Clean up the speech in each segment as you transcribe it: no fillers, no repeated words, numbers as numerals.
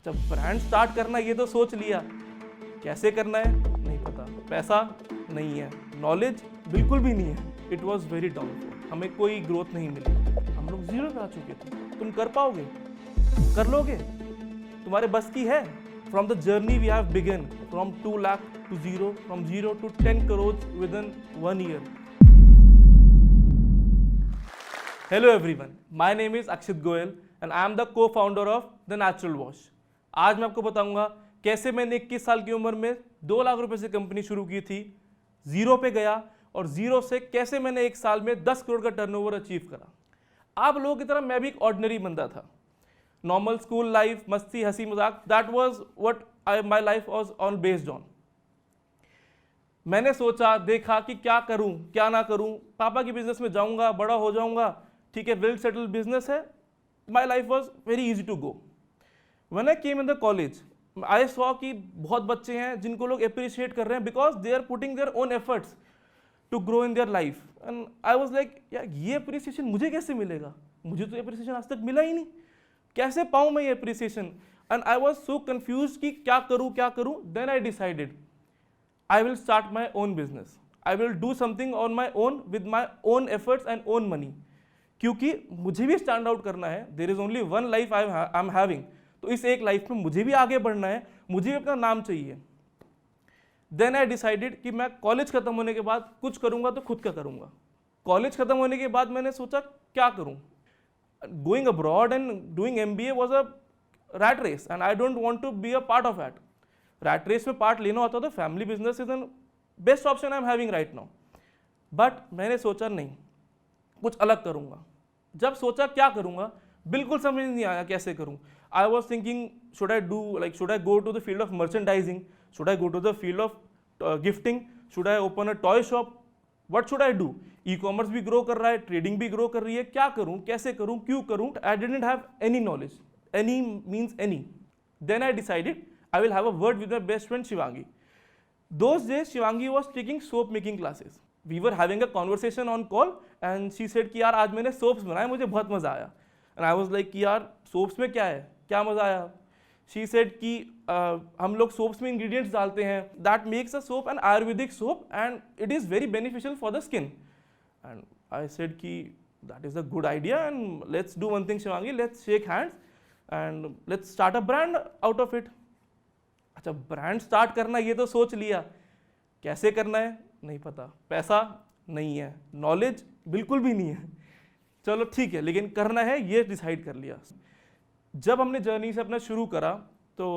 अच्छा, brand start करना ये तो सोच लिया, कैसे करना है नहीं पता, पैसा नहीं है, नॉलेज बिल्कुल भी नहीं है। इट वॉज वेरी डाउनफॉल, हमें कोई ग्रोथ नहीं मिली, हम लोग जीरो पे आ चुके थे। तुम कर पाओगे? कर लोगे? तुम्हारे बस की है? From the journey we have begun, from 2 lakh to zero, from 0 to 10 crores within 1 year. Hello everyone, my name is Akshit Goyal and I am the co-founder of The Natural Wash. आज मैं आपको बताऊंगा कैसे मैंने 21 साल की उम्र में 2 लाख रुपए से कंपनी शुरू की थी, जीरो पे गया और जीरो से कैसे मैंने एक साल में 10 करोड़ का टर्नओवर अचीव करा। आप लोगों की तरह मैं भी एक ऑर्डिनरी बंदा था, नॉर्मल स्कूल लाइफ, मस्ती, हंसी मजाक, that was what my life was on based on. मैंने सोचा, देखा कि क्या करूं क्या ना करूं, पापा के बिजनेस में जाऊंगा, बड़ा हो जाऊंगा, ठीक है, वेल सेटल्ड बिजनेस है, my life was very easy to go. When I came in the college, I saw कि बहुत बच्चे हैं जिनको लोग अप्रिशिएट कर रहे हैं because they are putting their own efforts to grow in their life. And I was like, यार ये अप्रिसिएशन मुझे कैसे मिलेगा? मुझे तो अप्रिसिएशन आज तक मिला ही नहीं, कैसे पाऊं मैं ये appreciation? And I was so confused कि क्या करूं। Then I decided I will start my own business. I will do something on my own with my own efforts and own money. क्योंकि मुझे भी स्टैंड आउट करना है। There is only one life I am having. तो इस एक life में मुझे भी आगे बढ़ना है, मुझे भी अपना नाम चाहिए। Then I decided कि मैं कॉलेज खत्म होने के बाद कुछ करूंगा तो खुद का करूंगा। कॉलेज खत्म होने के बाद मैंने सोचा क्या करूं। Going abroad and doing MBA was a rat race and I don't want to be a part of that. Rat race में पार्ट लेना होता तो family business is an best option I am having right now. But मैंने सोचा नहीं, कुछ अलग करूंगा। जब सोचा क्या करूंगा, बिल्कुल समझ नहीं आया कैसे करूं। I was thinking, should I go to the field of merchandising, should I go to the field of gifting, should I open a toy shop, what should I do? E commerce भी grow कर रहा है, trading भी grow कर रही है, क्या करूं, कैसे करूं, क्यों करूं? I didn't have any knowledge, any means any. Then I decided I will have a word with my best friend Shivangi. Those days Shivangi was taking soap making classes. We were having a conversation on call and she said कि यार आज मैंने soaps बनाए, मुझे बहुत मज़ा आया. And I was like कि यार soaps में क्या है, क्या मज़ा आया? She said कि हम लोग soaps में ingredients डालते हैं, that makes a soap an Ayurvedic soap and it is very beneficial for the skin. And I said कि that is a good idea and let's do one thing Shivangi, let's shake hands and let's start a brand out of it. अच्छा, brand start करना ये तो सोच लिया, कैसे करना है नहीं पता, पैसा नहीं है, नॉलेज बिल्कुल भी नहीं है, चलो ठीक है, लेकिन करना है ये डिसाइड कर लिया। जब हमने जर्नी से अपना शुरू करा तो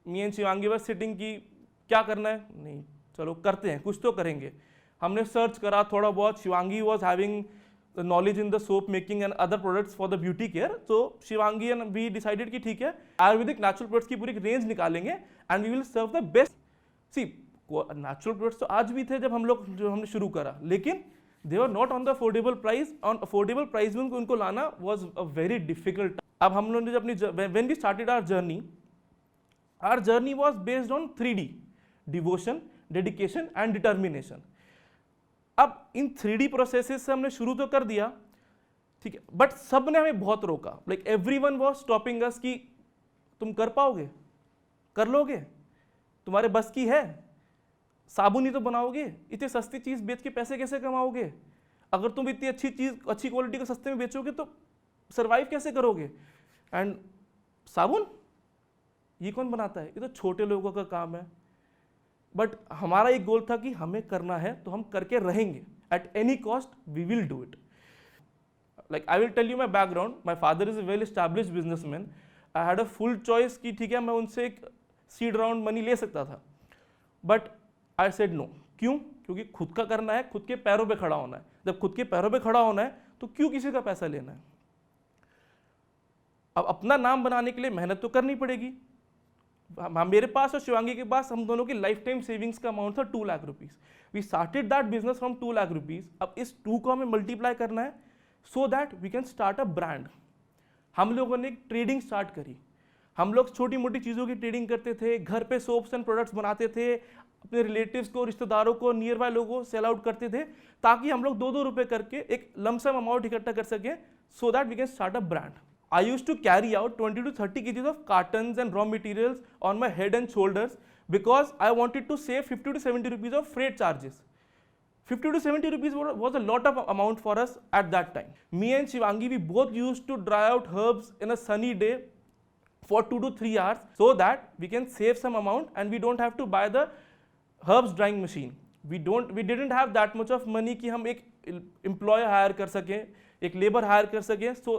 मी एंड शिवांगी वर सिटिंग की क्या करना है, नहीं चलो करते हैं, कुछ तो करेंगे। हमने सर्च करा थोड़ा बहुत, Shivangi was having knowledge in the soap making and other products for the beauty care, so Shivangi and we decided कि ठीक है आयुर्वेदिक नेचुरल प्रोडक्ट्स की पूरी रेंज निकालेंगे and we will serve the best. See, natural products तो आज भी थे जब हमने शुरू करा, लेकिन they were not on the affordable price. On affordable price में उनको लाना was a very difficult. अब हम लोगों ने जब अपनी when we started our journey was based on 3D: devotion, dedication and determination. अब इन 3D प्रोसेसेस से हमने शुरू तो कर दिया, ठीक है, बट सब ने हमें बहुत रोका। लाइक एवरीवन वाज स्टॉपिंग अस कि तुम कर पाओगे, कर लोगे, तुम्हारे बस की है, साबुन ही तो बनाओगे, इतनी सस्ती चीज बेच के पैसे कैसे कमाओगे? अगर तुम इतनी अच्छी चीज, अच्छी क्वालिटी को सस्ते में बेचोगे तो सर्वाइव कैसे करोगे? एंड साबुन ये कौन बनाता है? ये तो छोटे लोगों का काम है। बट हमारा एक गोल था कि हमें करना है तो हम करके रहेंगे, at any cost we will do it. Like I will tell you my background, my father is a well established businessman. I had a full choice कि ठीक है मैं उनसे एक सीड राउंड मनी ले सकता था, बट आई सेड नो। क्यों? क्योंकि खुद का करना है, खुद के पैरों पे खड़ा होना है। जब खुद के पैरों पे खड़ा होना है तो क्यों किसी का पैसा लेना है? अब अपना नाम बनाने के लिए मेहनत तो करनी पड़ेगी। मेरे पास और शिवांगी के पास हम दोनों की लाइफ टाइम सेविंग्स का अमाउंट था 2 lakh rupees. We started that business from 2 lakh rupees. अब इस 2 को हमें मल्टीप्लाई करना है so that we can start a brand. हम लोगों ने एक ट्रेडिंग स्टार्ट करी। हम लोग छोटी मोटी चीज़ों की ट्रेडिंग करते थे, घर पे सोप्स एंड प्रोडक्ट्स बनाते थे, अपने रिलेटिव्स को, रिश्तेदारों को, नियर बाय लोगों को सेल आउट करते थे, ताकि हम लोग 2-2 रुपए करके एक लमसम अमाउंट इकट्ठा कर सकें, so that we can start a brand. I used to carry out 20 to 30 kgs of cartons and raw materials on my head and shoulders because I wanted to save 50 to 70 rupees of freight charges. 50 to 70 rupees was a lot of amount for us at that time. Me and Shivangi, we both used to dry out herbs in a sunny day for 2 to 3 hours so that we can save some amount and we don't have to buy the herbs drying machine. We didn't have that much of money कि हम एक employer hire कर सकें, एक labour higher कर सकें, so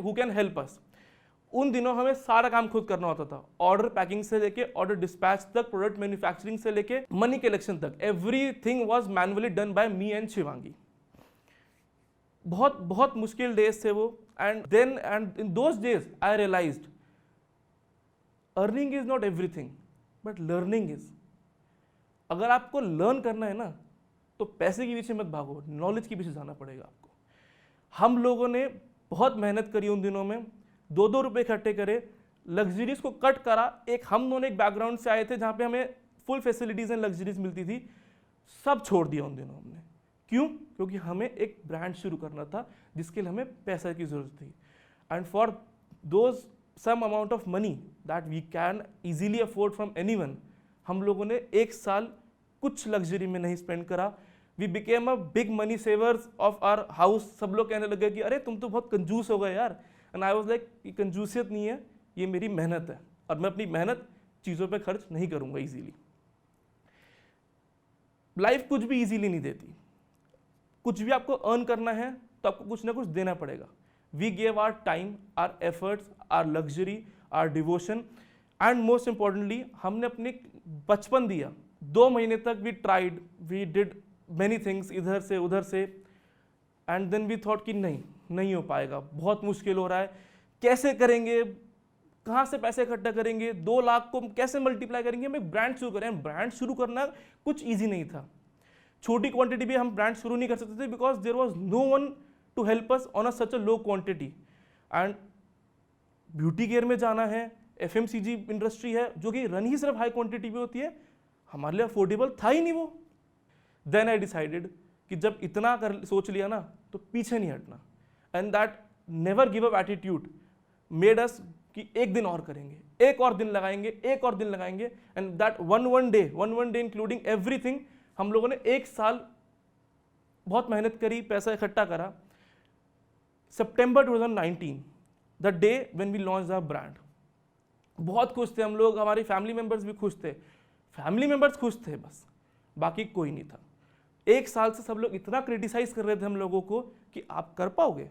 who can help us. उन दिनों हमें सारा काम खुद करना होता था, ऑर्डर पैकिंग से लेके ऑर्डर डिस्पैच तक, प्रोडक्ट मैन्युफैक्चरिंग से लेके मनी कलेक्शन तक, everything was manually done by me and Shivangi. बहुत बहुत मुश्किल डेज थे वो. And in those days I realized earning is not everything but learning is. अगर आपको लर्न करना है ना तो पैसे के पीछे मत भागो, नॉलेज के पीछे जाना पड़ेगा आपको. हम लोगों ने बहुत मेहनत करी उन दिनों में, 2-2 रुपए इकट्ठे करे, लग्जरीज को कट करा. हम दोनों एक बैकग्राउंड से आए थे जहाँ पे हमें फुल फैसिलिटीज एंड लग्जरीज मिलती थी, सब छोड़ दिया उन दिनों हमने. क्यों? क्योंकि हमें एक ब्रांड शुरू करना था जिसके लिए हमें पैसा की जरूरत थी. And for those some amount of money that we can easily afford from anyone, हम लोगों ने एक साल कुछ लग्जरी में नहीं स्पेंड करा. We became a big money savers of our house. सब लोग कहने लगे कि अरे तुम तो बहुत कंजूस हो गए यार. एंड आई वाज लाइक ये कंजूसियत नहीं है, ये मेरी मेहनत है और मैं अपनी मेहनत चीज़ों पे खर्च नहीं करूँगा इजीली. लाइफ कुछ भी इजीली नहीं देती. कुछ भी आपको अर्न करना है तो आपको कुछ ना कुछ देना पड़ेगा. We gave our time, our efforts, our luxury, our devotion and most importantly हमने अपने बचपन दिया. 2 महीने तक we tried, we did many things, इधर से उधर से, एंड देन वी थॉट कि नहीं हो पाएगा, बहुत मुश्किल हो रहा है, कैसे करेंगे, कहाँ से पैसे इकट्ठा करेंगे, 2 लाख को कैसे मल्टीप्लाई करेंगे, हम एक ब्रांड शुरू करें. ब्रांड शुरू करना कुछ ईजी नहीं था. छोटी क्वांटिटी भी हम ब्रांड शुरू नहीं कर सकते थे because there was no one to help us on a such a low quantity. And beauty care में जाना है, FMCG इंडस्ट्री है जो कि रन ही सिर्फ हाई क्वांटिटी में होती है, हमारे लिए अफोर्डेबल था ही नहीं वो. देन आई डिसाइडेड कि जब इतना सोच लिया ना तो पीछे नहीं हटना. And that never give up attitude made us कि एक दिन और करेंगे, एक और दिन लगाएंगे, एक और दिन लगाएंगे. And that one day including everything, हम लोगों ने 1 साल बहुत मेहनत करी, पैसा इकट्ठा करा. सितंबर 2019 the day when we launch our brand. बहुत खुश थे हम लोग, हमारी फैमिली मेंबर्स भी खुश थे. फैमिली मेंबर्स खुश थे बस, बाकी कोई नहीं था. 1 साल से सब लोग इतना क्रिटिसाइज कर रहे थे हम लोगों को कि आप कर पाओगे,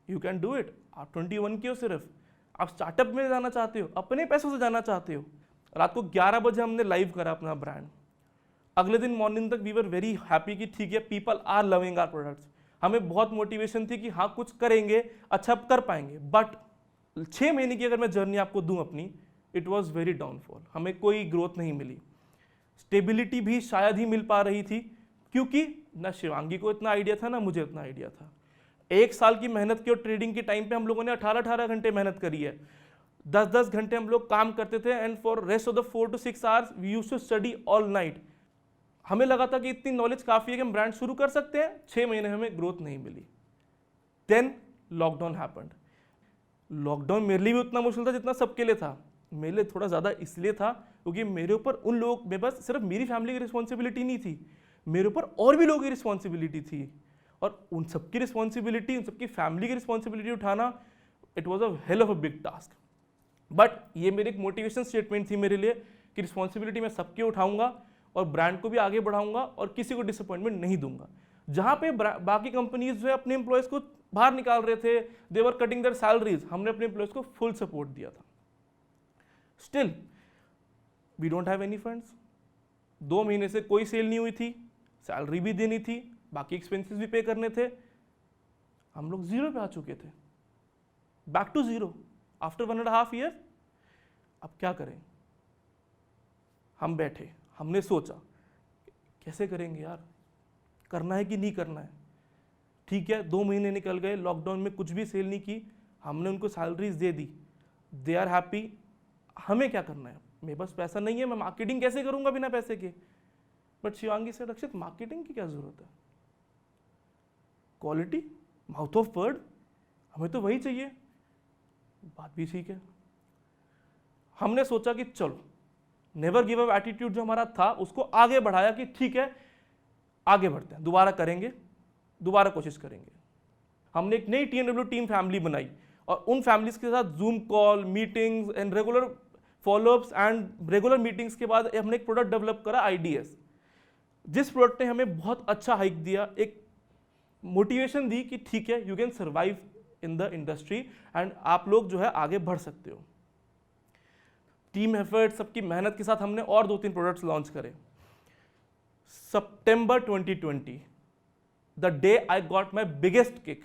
यू कैन डू इट, आप 21 की हो, सिर्फ आप स्टार्टअप में जाना चाहते हो, अपने पैसों से जाना चाहते हो. रात को 11 बजे हमने लाइव करा अपना ब्रांड. अगले दिन मॉर्निंग तक वी वर वेरी हैप्पी कि ठीक है, people are loving our products. हमें बहुत मोटिवेशन थी कि हाँ कुछ करेंगे, अच्छा कर पाएंगे. बट 6 महीने की अगर मैं जर्नी आपको दूं अपनी, इट वॉज वेरी डाउनफॉल. हमें कोई ग्रोथ नहीं मिली, स्टेबिलिटी भी शायद ही मिल पा रही थी क्योंकि ना शिवांगी को इतना आइडिया था ना मुझे इतना आइडिया था. 1 साल की मेहनत की और ट्रेडिंग के टाइम पे हम लोगों ने 18 घंटे मेहनत करी है. 10 घंटे हम लोग काम करते थे and for rest of the 4 to 6 hours we used to study all night. हमें लगा था कि इतनी नॉलेज काफ़ी है कि हम ब्रांड शुरू कर सकते हैं. 6 महीने हमें ग्रोथ नहीं मिली. Then lockdown happened. लॉकडाउन मेरे लिए भी उतना मुश्किल था जितना सबके लिए था. मेरे लिए थोड़ा ज़्यादा इसलिए था क्योंकि मेरे ऊपर उन लोग, मेरे पास सिर्फ मेरी फैमिली की रिस्पॉन्सिबिलिटी नहीं थी, मेरे ऊपर और भी लोगों की रिस्पॉन्सिबिलिटी थी. और उन सबकी रिस्पॉन्सिबिलिटी, उन सबकी फैमिली की रिस्पॉन्सिबिलिटी उठाना, it was a hell of a big task. But ये मेरी एक मोटिवेशन स्टेटमेंट थी मेरे लिए कि रिस्पॉन्सिबिलिटी मैं सबकी उठाऊंगा और ब्रांड को भी आगे बढ़ाऊंगा और किसी को डिसअपॉइंटमेंट नहीं दूंगा. जहाँ पे बाकी कंपनीज जो है अपने एम्प्लॉयज़ को बाहर निकाल रहे थे, they were cutting their salaries, हमने अपने एम्प्लॉयज़ को फुल सपोर्ट दिया था. Still we don't have any funds. 2 महीने से कोई सेल नहीं हुई थी, सैलरी भी देनी थी, बाकी एक्सपेंसेस भी पे करने थे. हम लोग 0 पे आ चुके थे, बैक टू 0 आफ्टर 1.5 ईयर. अब क्या करें? हम बैठे, हमने सोचा कैसे करेंगे यार, करना है कि नहीं करना है. ठीक है, 2 महीने निकल गए, लॉकडाउन में कुछ भी सेल नहीं की, हमने उनको सैलरीज दे दी, दे आर हैप्पी. हमें क्या करना है? मेरे पास पैसा नहीं है, मैं मार्केटिंग कैसे करूंगा बिना पैसे के? बट शिवांगी से, अक्षित मार्केटिंग की क्या जरूरत है? क्वालिटी, माउथ ऑफ वर्ड, हमें तो वही चाहिए. बात भी ठीक है। हमने सोचा कि चलो नेवर गिव अप एटीट्यूड जो हमारा था उसको आगे बढ़ाया कि ठीक है आगे बढ़ते हैं, दोबारा करेंगे, दोबारा कोशिश करेंगे। हमने एक नई TNW टीम फैमिली बनाई और उन फैमिलीज के साथ zoom call, meetings and regular follow-ups and regular meetings के बाद हमने एक प्रोडक्ट डेवलप करा IDS, जिस प्रोडक्ट ने हमें बहुत अच्छा हाइक दिया, एक मोटिवेशन दी कि ठीक है you can survive in the industry and आप लोग जो है आगे बढ़ सकते हो। टीम एफर्ट, सबकी मेहनत के साथ हमने और 2-3 प्रोडक्ट्स लॉन्च करे। September 2020, the day I got my biggest kick.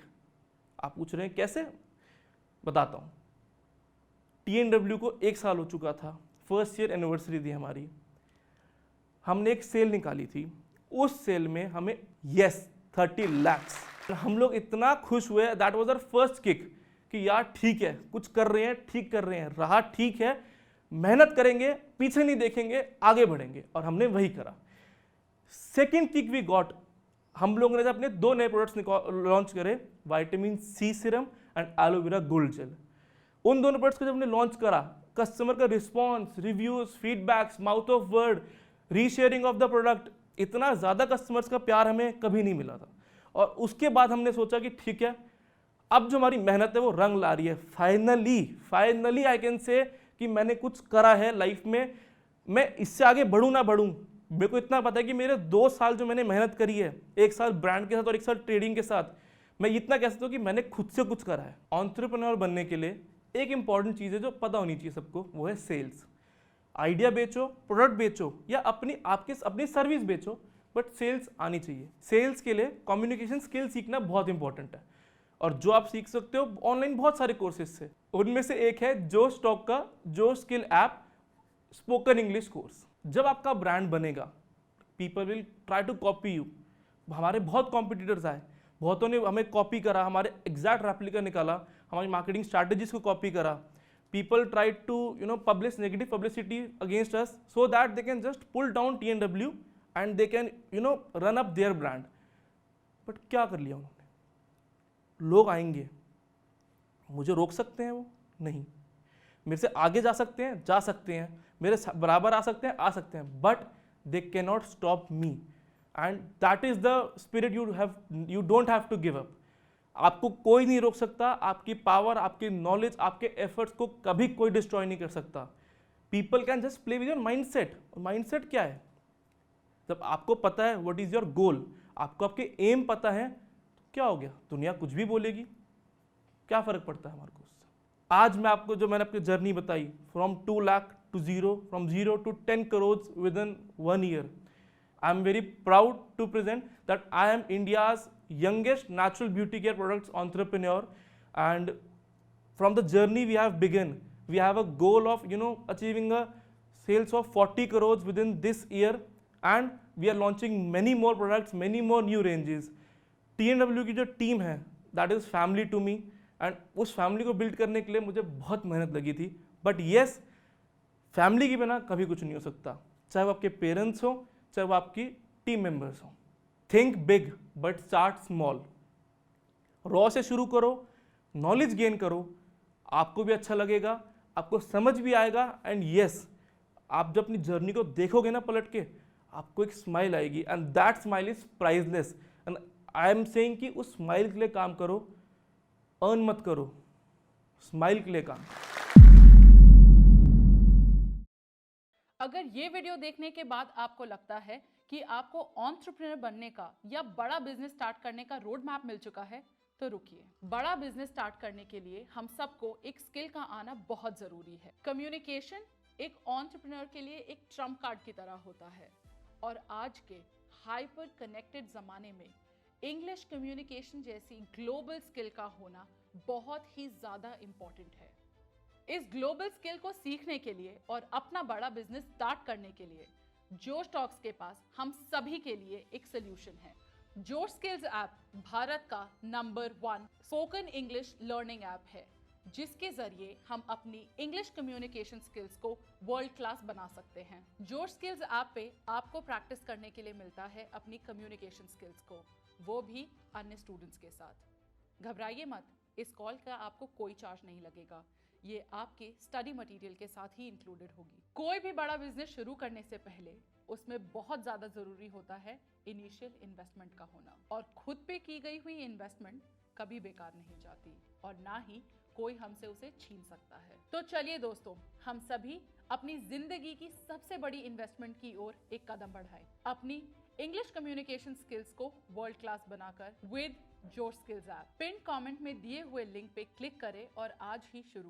आप पूछ रहे हैं कैसे, बताता हूं। TNW को 1 साल हो चुका था, फर्स्ट ईयर एनिवर्सरी थी हमारी। हमने एक सेल निकाली थी, उस सेल में हमें 30 lakhs, हम लोग इतना खुश हुए, that was our first kick कि यार ठीक है कुछ कर रहे हैं, ठीक कर रहे हैं, रहा ठीक है, मेहनत करेंगे, पीछे नहीं देखेंगे, आगे बढ़ेंगे, और हमने वही करा। सेकेंड किक वी गॉट, हम लोगों ने जब अपने 2 नए प्रोडक्ट्स लॉन्च करे, vitamin C serum and aloe vera gold gel. उन दोनों प्रोडक्ट्स को जब हमने लॉन्च करा, कस्टमर का response, reviews, feedbacks, mouth of word, resharing of the product, इतना ज़्यादा कस्टमर्स का प्यार हमें कभी नहीं मिला था। और उसके बाद हमने सोचा कि ठीक है अब जो हमारी मेहनत है वो रंग ला रही है। फाइनली आई कैन से कि मैंने कुछ करा है लाइफ में, मैं इससे आगे बढ़ूँ ना बढ़ूँ। मेरे को इतना पता है कि मेरे 2 साल जो मैंने मेहनत करी है, 1 साल ब्रांड के साथ और 1 साल ट्रेडिंग के साथ, मैं इतना कह सकता हूँ कि मैंने खुद से कुछ करा है। एंटरप्रेन्योर बनने के लिए एक इंपॉर्टेंट चीज़ है जो पता होनी चाहिए सबको, वो है सेल्स। आइडिया बेचो, प्रोडक्ट बेचो या अपनी सर्विस बेचो, बट सेल्स आनी चाहिए। सेल्स के लिए कम्युनिकेशन स्किल सीखना बहुत इंपॉर्टेंट है, और जो आप सीख सकते हो ऑनलाइन बहुत सारे कोर्सेज से। उनमें से एक है जोश टॉक का Josh skill app spoken English course. जब आपका ब्रांड बनेगा, people will try to copy you. हमारे बहुत कॉम्पिटिटर्स आए, बहुतों ने हमें कॉपी करा, हमारे एग्जैक्ट रेप्लिका निकाला, हमारी मार्केटिंग स्ट्रैटेजीज को कॉपी करा। People try to publish negative publicity against us so that they can just pull down TNW and they can run up their brand. But क्या कर लिया उन्होंने? लोग आएंगे, मुझे रोक सकते हैं वो? नहीं। मेरे से आगे जा सकते हैं? जा सकते हैं। मेरे बराबर आ सकते हैं? आ सकते हैं। But they can not stop me, and that is the spirit you don't have to give up. आपको कोई नहीं रोक सकता, आपकी पावर, आपकी नॉलेज, आपके एफर्ट्स को कभी कोई डिस्ट्रॉय नहीं कर सकता। People can just play with your mindset. Mindset क्या है? जब आपको पता है व्हाट इज योर गोल, आपको आपके एम पता है, तो क्या हो गया? दुनिया कुछ भी बोलेगी, क्या फर्क पड़ता है हमारे को उससे? आज मैं आपको जो मैंने अपनी जर्नी बताई, from 2 lakh to 0, from 0 to 10 crores within 1 year, I am very proud to present that I am India's youngest natural beauty care products entrepreneur, and from the journey we have begun, we have a goal of achieving a sales of 40 crores within this year, and we are launching many more products, many more new ranges. TNW की जो team है that is family to me, and उस family को build करने के लिए मुझे बहुत मेहनत लगी थी। बट येस, फैमिली के बिना कभी कुछ नहीं हो सकता, चाहे वो आपके पेरेंट्स हो, चाहे वो आपकी टीम मेंबर्स हो। Think big but start small. Raw से शुरू करो, नॉलेज गेन करो, आपको भी अच्छा लगेगा, आपको समझ भी आएगा, एंड येस, आप जब अपनी जर्नी को देखोगे ना पलट के, आपको एक स्माइल आएगी, and that smile is priceless. And I am saying कि उस स्माइल के लिए काम करो, अर्न मत करो, स्माइल के लिए काम। अगर ये वीडियो देखने के बाद आपको लगता है कि आपको एंटरप्रेन्योर बनने का या बड़ा बिजनेस स्टार्ट करने का रोड मैप मिल चुका है, तो रुकिए। बड़ा बिजनेस स्टार्ट करने के लिए हम सबको एक स्किल का आना बहुत जरूरी है। कम्युनिकेशन एक एंटरप्रेन्योर के लिए एक ट्रम्प कार्ड की तरह होता है, और आज के हाइपर कनेक्टेड जमाने में इंग्लिश कम्युनिकेशन जैसी ग्लोबल स्किल का होना बहुत ही ज्यादा इंपॉर्टेंट है। इस ग्लोबल स्किल को सीखने के लिए और अपना बड़ा बिजनेस स्टार्ट करने के लिए जोश टॉक्स के पास हम सभी के लिए एक सोल्यूशन है। जोश स्किल्स ऐप भारत का number 1 spoken English learning app है, जिसके जरिए हम अपनी इंग्लिश कम्युनिकेशन स्किल्स को वर्ल्ड क्लास बना सकते हैं। जोश स्किल्स ऐप पे आपको प्रैक्टिस करने के लिए मिलता है अपनी कम्युनिकेशन स्किल्स को, वो भी अन्य स्टूडेंट्स के साथ। घबराइए मत, इस कॉल का आपको कोई चार्ज नहीं लगेगा। ये आपके स्टडी मटेरियल के साथ ही इंक्लूडेड होगी। कोई भी बड़ा बिजनेस शुरू करने से पहले उसमें बहुत ज्यादा जरूरी होता है इनिशियल इन्वेस्टमेंट का होना, और खुद पे की गई हुई इन्वेस्टमेंट कभी बेकार नहीं जाती और ना ही कोई हमसे उसे छीन सकता है। तो चलिए दोस्तों, हम सभी अपनी जिंदगी की सबसे बड़ी इन्वेस्टमेंट की ओर एक कदम बढ़ाएं, अपनी इंग्लिश कम्युनिकेशन स्किल्स को वर्ल्ड क्लास बनाकर with your skills app. Pin comment में दिए हुए लिंक पे क्लिक करें और आज ही शुरू